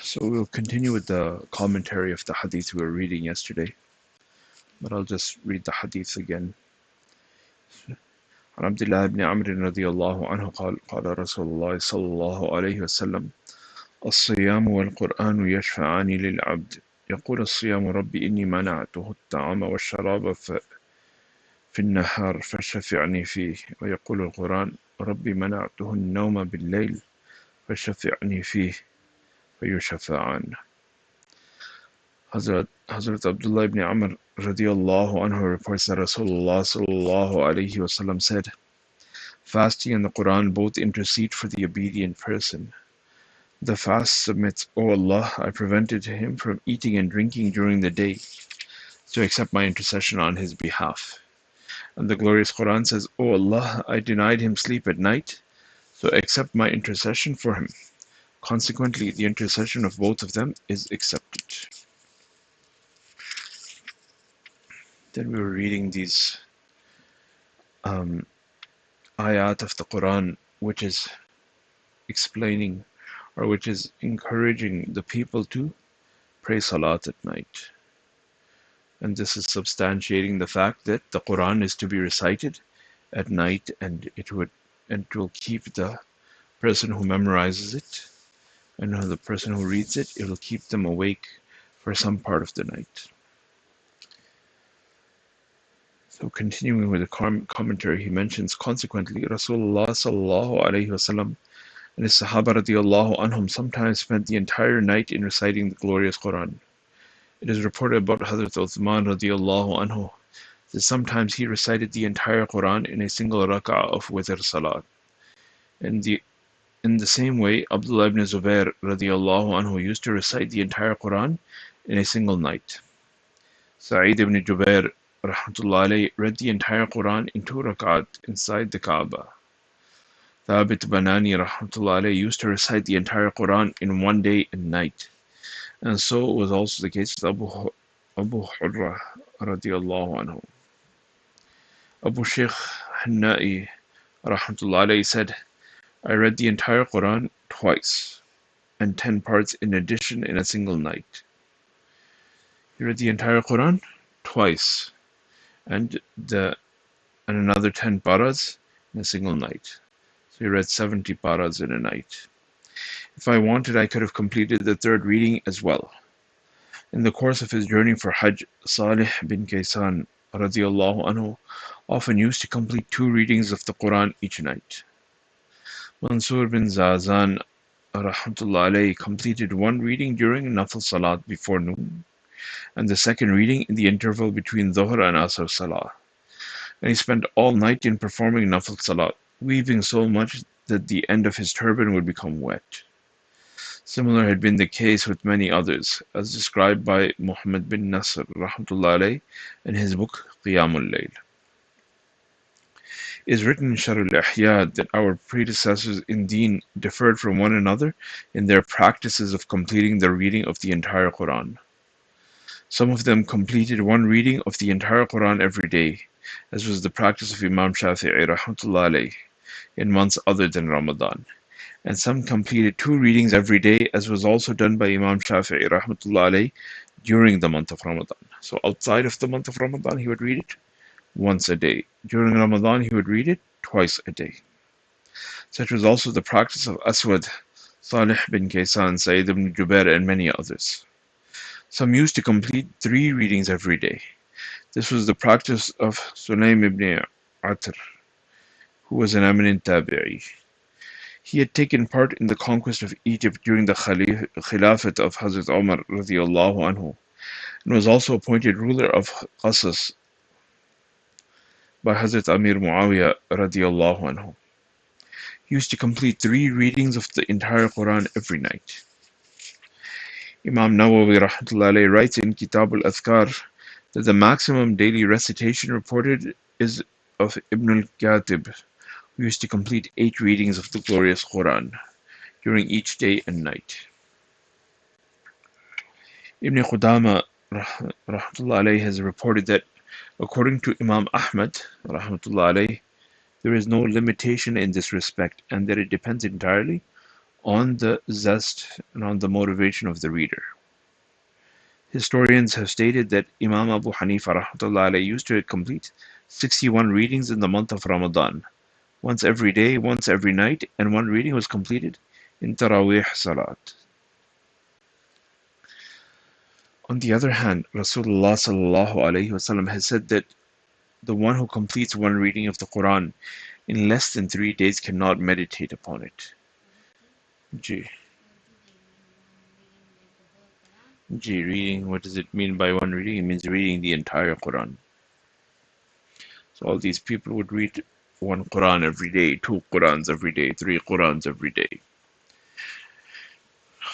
So we'll continue with the commentary of the hadith we were reading yesterday, but I'll just read the hadith again. عن عبد الله بن عمرو رضي الله عنه قال قال رسول الله صلى الله عليه وسلم الصيام والقرآن يشفعان للعبد يقول الصيام ربي إني منعته الطعام والشراب في النهار فشفعني فيه ويقول القرآن ربي منعته النوم بالليل فشفعني فيه فيشفعان. Hazrat Abdullah ibn Amr radiallahu anhu reports that Rasulullah sallallahu alayhi wasallam said, fasting and the Quran both intercede for the obedient person. The fast submits, O Allah, I prevented him from eating and drinking during the day, so accept my intercession on his behalf. And the glorious Quran says, O Allah, I denied him sleep at night, so accept my intercession for him. Consequently, the intercession of both of them is accepted. Then we were reading these ayat of the Quran, which is explaining or which is encouraging the people to pray salat at night. And this is substantiating the fact that the Quran is to be recited at night, and it will keep the person who memorizes it and the person who reads it, it will keep them awake for some part of the night. So continuing with the commentary, he mentions, consequently, Rasulullah sallallahu alayhi wasallam and his Sahaba radiallahu anhum sometimes spent the entire night in reciting the glorious Quran. It is reported about Hazrat Uthman radiallahu anhu that sometimes he recited the entire Quran in a single rak'ah of witr salat. In the same way, Abdullah ibn Zubair radiallahu anhu used to recite the entire Quran in a single night. Sa'id ibn Jubair rahmatullahi alayhi read the entire Quran in 2 rak'at inside the Kaaba. Thabit Banani rahmatullahi alayhi used to recite the entire Quran in one day and night. And so was also the case with Abu Hurrah radiallahu anhu. Abu Shaykh Hanna'i rahmatullahi alayhi said, I read the entire Quran twice and 10 parts in addition in a single night. He read the entire Quran twice and another 10 paras in a single night. So he read 70 paras in a night. If I wanted, I could have completed the third reading as well. In the course of his journey for Hajj, Salih bin Kaysan radiallahu anhu often used to complete 2 readings of the Quran each night. Mansur bin Zazan rahmatullahi alayhi completed 1 reading during Nafil Salat before noon, and the second reading in the interval between Dhuhr and Asr Salah. And he spent all night in performing Nafil Salat, weaving so much that the end of his turban would become wet. Similar had been the case with many others, as described by Muhammad bin Nasr rahmatullahi alayhi in his book Qiyamul Layl. It is written in Sharh al-Ihya that our predecessors in Deen differed from one another in their practices of completing the reading of the entire Quran. Some of them completed 1 reading of the entire Quran every day, as was the practice of Imam Shafi'i rahmatullahi alayhi in months other than Ramadan. And some completed 2 readings every day, as was also done by Imam Shafi'i rahmatullahi alayhi during the month of Ramadan. So outside of the month of Ramadan, he would read it once a day. During Ramadan, he would read it twice a day. Such was also the practice of Aswad, Salih bin Kaysan, Sa'id ibn Jubair, and many others. Some used to complete 3 readings every day. This was the practice of Sulaym ibn Atr, who was an eminent tabi'i. He had taken part in the conquest of Egypt during the Khilafat of Hazrat Umar radiallahu anhu, and was also appointed ruler of Qasas by Hazrat Amir Muawiyah radiallahu anhu. He used to complete 3 readings of the entire Quran every night. Imam Nawawi rahmatullahi alayhi writes in Kitab al-Adhkar that the maximum daily recitation reported is of Ibn al-Khatib, who used to complete 8 readings of the glorious Quran during each day and night. Ibn Qudama rahmatullahi alayhi has reported that according to Imam Ahmad rahmatullahi alayhi, there is no limitation in this respect, and that it depends entirely on the zest and on the motivation of the reader. Historians have stated that Imam Abu Hanifa rahmatullah alayhi used to complete 61 readings in the month of Ramadan, once every day, once every night, and one reading was completed in Taraweeh Salat. On the other hand, Rasulullah sallallahu alayhi wasallam has said that the one who completes one reading of the Quran in less than 3 days cannot meditate upon it. Ji, reading, what does it mean by one reading? It means reading the entire Quran. So all these people would read one Quran every day, 2 Qurans every day, 3 Qurans every day.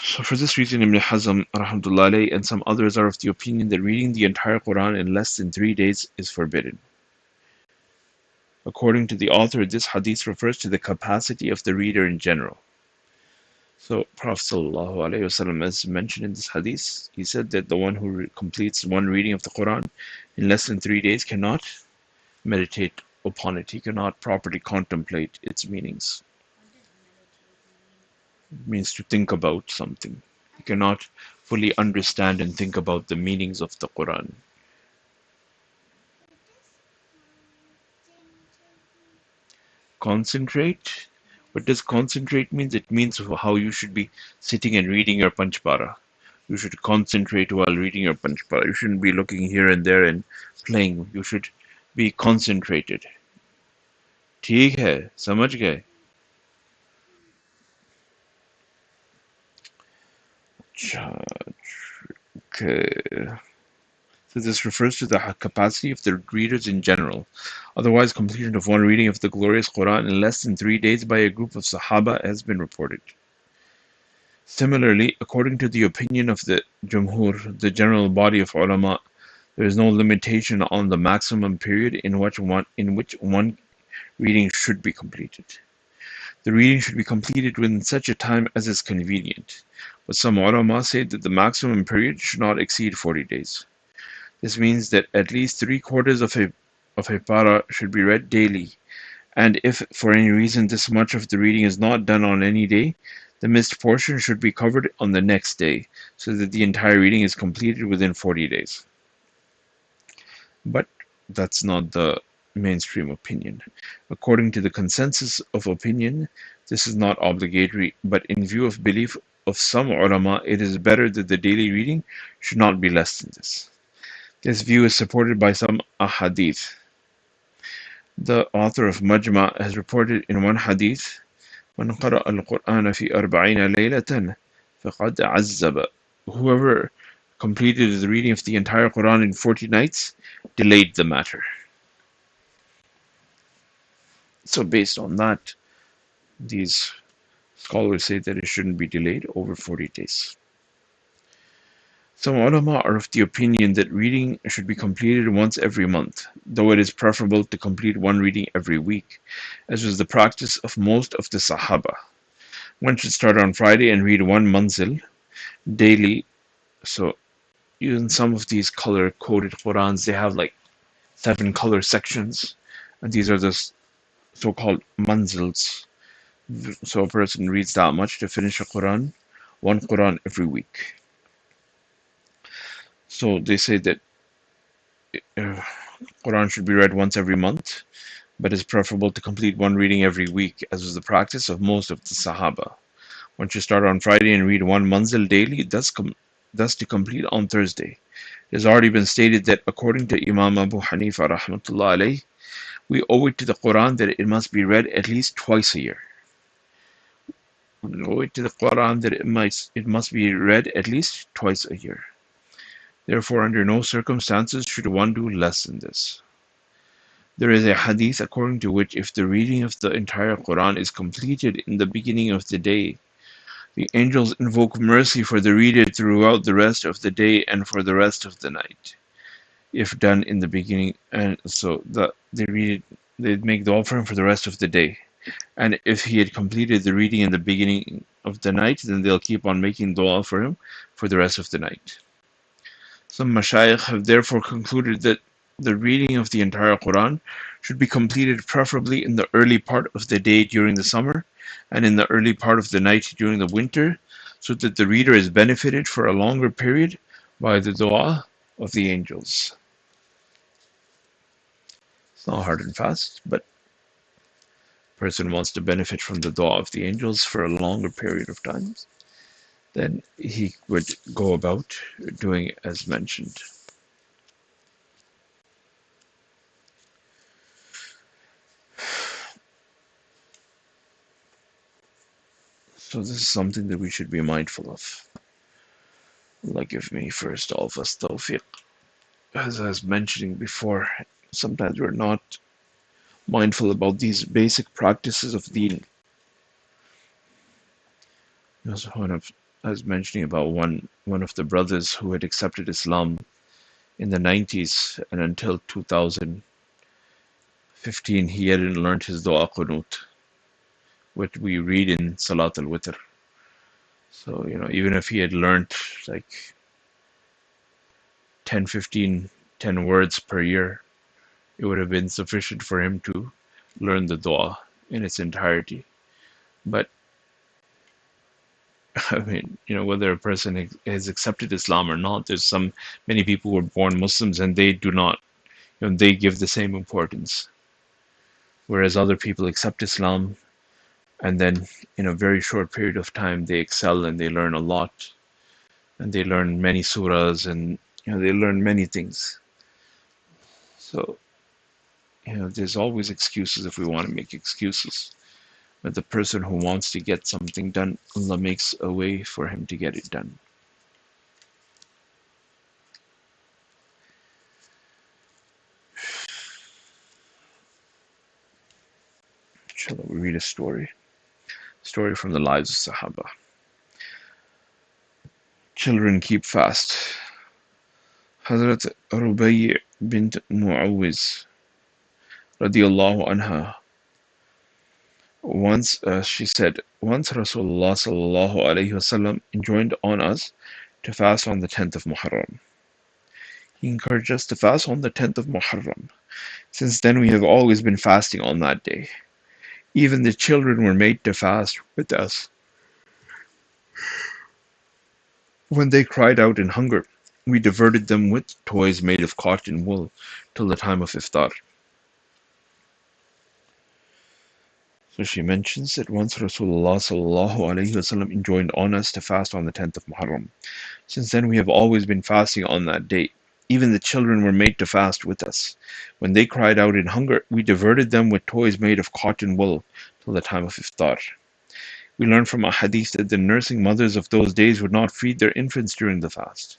So for this reason, Ibn Hazm rahmatullah alayhi, and some others are of the opinion that reading the entire Quran in less than 3 days is forbidden. According to the author, this hadith refers to the capacity of the reader in general. So Prophet sallallahu alaihi wasallam, as mentioned in this hadith, he said that the one who completes one reading of the Quran in less than 3 days cannot meditate upon it. He cannot properly contemplate its meanings. It means to think about something. He cannot fully understand and think about the meanings of the Quran. Concentrate? What does concentrate mean? It means how you should be sitting and reading your Panchpara. You should concentrate while reading your Panchpara. You shouldn't be looking here and there and playing. You should be concentrated. ठीक है, समझ गए? Okay. So this refers to the capacity of the readers in general. Otherwise, completion of one reading of the glorious Quran in less than 3 days by a group of Sahaba has been reported. Similarly, according to the opinion of the Jumhur, the general body of ulama, there is no limitation on the maximum period in which one reading should be completed. The reading should be completed within such a time as is convenient, but some ulama say that the maximum period should not exceed 40 days. This means that at least 3/4 of a para should be read daily, and if for any reason this much of the reading is not done on any day, the missed portion should be covered on the next day, so that the entire reading is completed within 40 days. But that's not the mainstream opinion. According to the consensus of opinion, this is not obligatory, but in view of belief of some ulama, it is better that the daily reading should not be less than this. This view is supported by some ahadith. The author of Majma has reported in one hadith, من قرأ القرآن في 40 ليلة فقد عذب. Whoever completed the reading of the entire Quran in 40 nights delayed the matter. So based on that, these scholars say that it shouldn't be delayed over 40 days. Some ulama are of the opinion that reading should be completed once every month, though it is preferable to complete one reading every week, as was the practice of most of the Sahaba. One should start on Friday and read one manzil daily. So in some of these color-coded Qurans, they have like 7 color sections, and these are the so-called manzils. So a person reads that much to finish a Quran, one Quran every week. So they say that Quran should be read once every month, but it's preferable to complete one reading every week, as was the practice of most of the Sahaba. One should start on Friday and read one manzil daily, thus to complete on Thursday. It has already been stated that according to Imam Abu Hanifa rahmatullah alayhi, we owe it to the Quran that it must be read at least twice a year. We owe it to the Quran that it must be read at least twice a year. Therefore, under no circumstances should one do less than this. There is a hadith according to which if the reading of the entire Quran is completed in the beginning of the day, the angels invoke mercy for the reader throughout the rest of the day and for the rest of the night. If done in the beginning, and so they make dua for him for the rest of the day. And if he had completed the reading in the beginning of the night, then they'll keep on making dua for him for the rest of the night. Some mashayikh have therefore concluded that The reading of the entire Quran should be completed preferably in the early part of the day during the summer and in the early part of the night during the winter, so that the reader is benefited for a longer period by the dua of the angels. It's not hard and fast, but a person wants to benefit from the dua of the angels for a longer period of time, then he would go about doing as mentioned. So this is something that we should be mindful of. Allah give me first all of us tawfiq. As I was mentioning before, sometimes we're not mindful about these basic practices of deen. I was mentioning about one of the brothers who had accepted Islam in the 90s, and until 2015 he hadn't learned his dua qunut, which we read in Salat al-Witr. So, even if he had learned like 10, 15, 10 words per year, it would have been sufficient for him to learn the dua in its entirety. But I mean, whether a person has accepted Islam or not, there's many people who are born Muslims and they do not, they give the same importance. Whereas other people accept Islam and then in a very short period of time they excel and they learn a lot and they learn many surahs and they learn many things. So there's always excuses if we want to make excuses. But the person who wants to get something done, Allah makes a way for him to get it done. Shall we read a story? Story from the lives of Sahaba. Children keep fast. Hazrat Rubayy bint Mu'awwiz radiyallahu anha once she said, once Rasulullah sallallahu alayhi wasallam enjoined on us to fast on the 10th of Muharram. He encouraged us to fast on the 10th of Muharram. Since then we have always been fasting on that day. Even the children were made to fast with us. When they cried out in hunger, we diverted them with toys made of cotton wool till the time of iftar. So she mentions that once Rasulullah sallallahu alaihi wasallam enjoined on us to fast on the 10th of Muharram. Since then we have always been fasting on that date. Even the children were made to fast with us. When they cried out in hunger, we diverted them with toys made of cotton wool till the time of iftar. We learn from a hadith that the nursing mothers of those days would not feed their infants during the fast.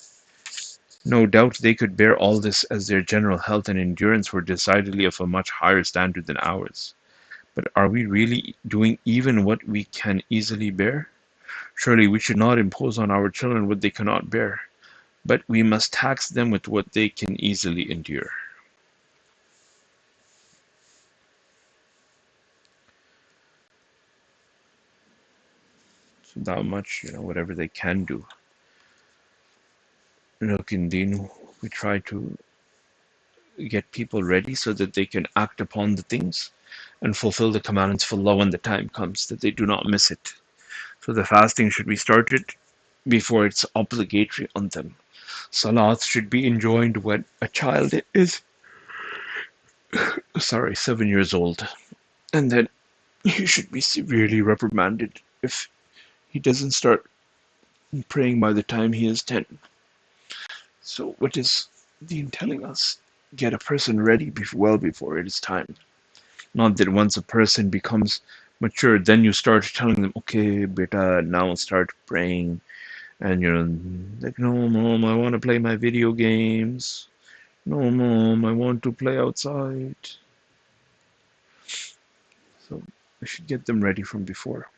No doubt they could bear all this, as their general health and endurance were decidedly of a much higher standard than ours. But are we really doing even what we can easily bear? Surely we should not impose on our children what they cannot bear, but we must tax them with what they can easily endure. So that much, whatever they can do. Look, in Deen, we try to get people ready so that they can act upon the things and fulfill the commandments of Allah when the time comes, that they do not miss it. So the fasting should be started before it's obligatory on them. Salat should be enjoined when a child is 7 years old, and then he should be severely reprimanded if he doesn't start praying by the time he is 10. So what is Deen telling us? Get a person ready well before it is time. Not that once a person becomes mature, then you start telling them, okay, beta, now start praying. And you're like, no, mom, I want to play my video games. No, mom, I want to play outside. So we should get them ready from before.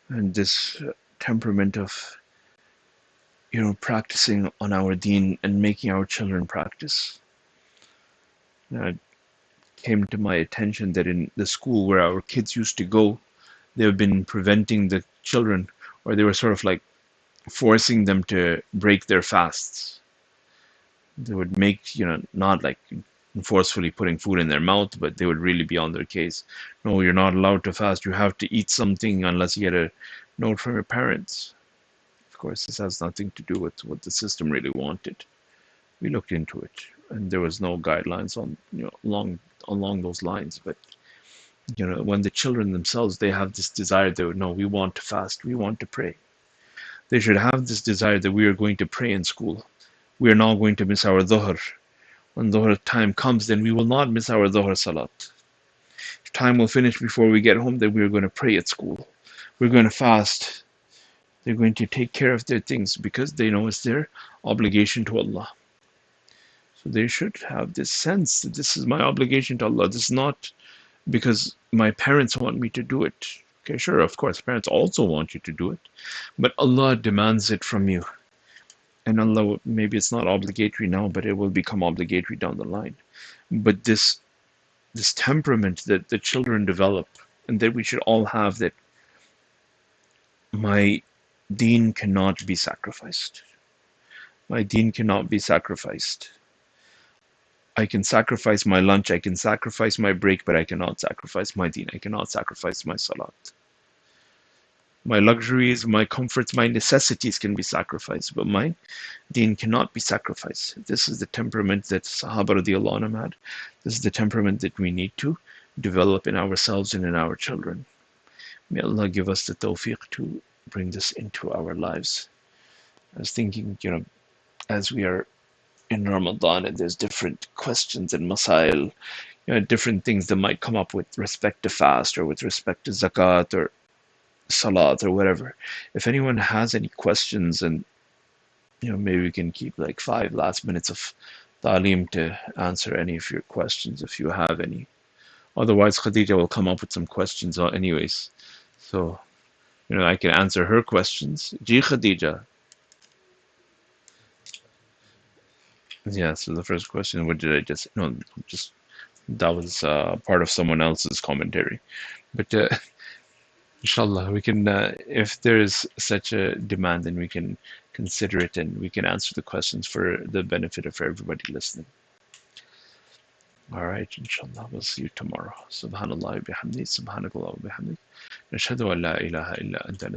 And this temperament of, practicing on our deen and making our children practice. It came to my attention that in the school where our kids used to go, they've been preventing the children, or they were sort of like forcing them to break their fasts. They would make, not like forcefully putting food in their mouth, but they would really be on their case. No, you're not allowed to fast. You have to eat something unless you get a note from your parents. Of course, this has nothing to do with what the system really wanted. We looked into it, and there was no guidelines on, along those lines. But when the children themselves, they have this desire that no, we want to fast, we want to pray. They should have this desire that we are going to pray in school. We are not going to miss our dhuhr. When dhuhr time comes, then we will not miss our dhuhr salat. If time will finish before we get home, then we are going to pray at school. We're going to fast. They're going to take care of their things because they know it's their obligation to Allah. So they should have this sense that this is my obligation to Allah. This is not because my parents want me to do it. Okay, sure, of course, parents also want you to do it, but Allah demands it from you. And Allah, maybe it's not obligatory now, but it will become obligatory down the line. But this temperament that the children develop, and that we should all have, that my deen cannot be sacrificed. My deen cannot be sacrificed. I can sacrifice my lunch, I can sacrifice my break, but I cannot sacrifice my deen. I cannot sacrifice my salat. My luxuries, my comforts, my necessities can be sacrificed, but my deen cannot be sacrificed. This is the temperament that Sahaba radiallahu anhum had. This is the temperament that we need to develop in ourselves and in our children. May Allah give us the tawfiq to bring this into our lives. I was thinking, as we are in Ramadan and there's different questions and masail, different things that might come up with respect to fast or with respect to zakat or salat or whatever. If anyone has any questions, and maybe we can keep like 5 last minutes of Taleem to answer any of your questions if you have any. Otherwise, Khadija will come up with some questions anyways. So, I can answer her questions. Ji Khadija. Yeah, so the first question, what did I just, no, just, that was part of someone else's commentary. But inshallah, we can, if there is such a demand, then we can consider it and we can answer the questions for the benefit of everybody listening. All right, inshallah, we'll see you tomorrow. Subhanallah bihamdi, subhanakallah bihamdi. Nashhadu an la ilaha illa anta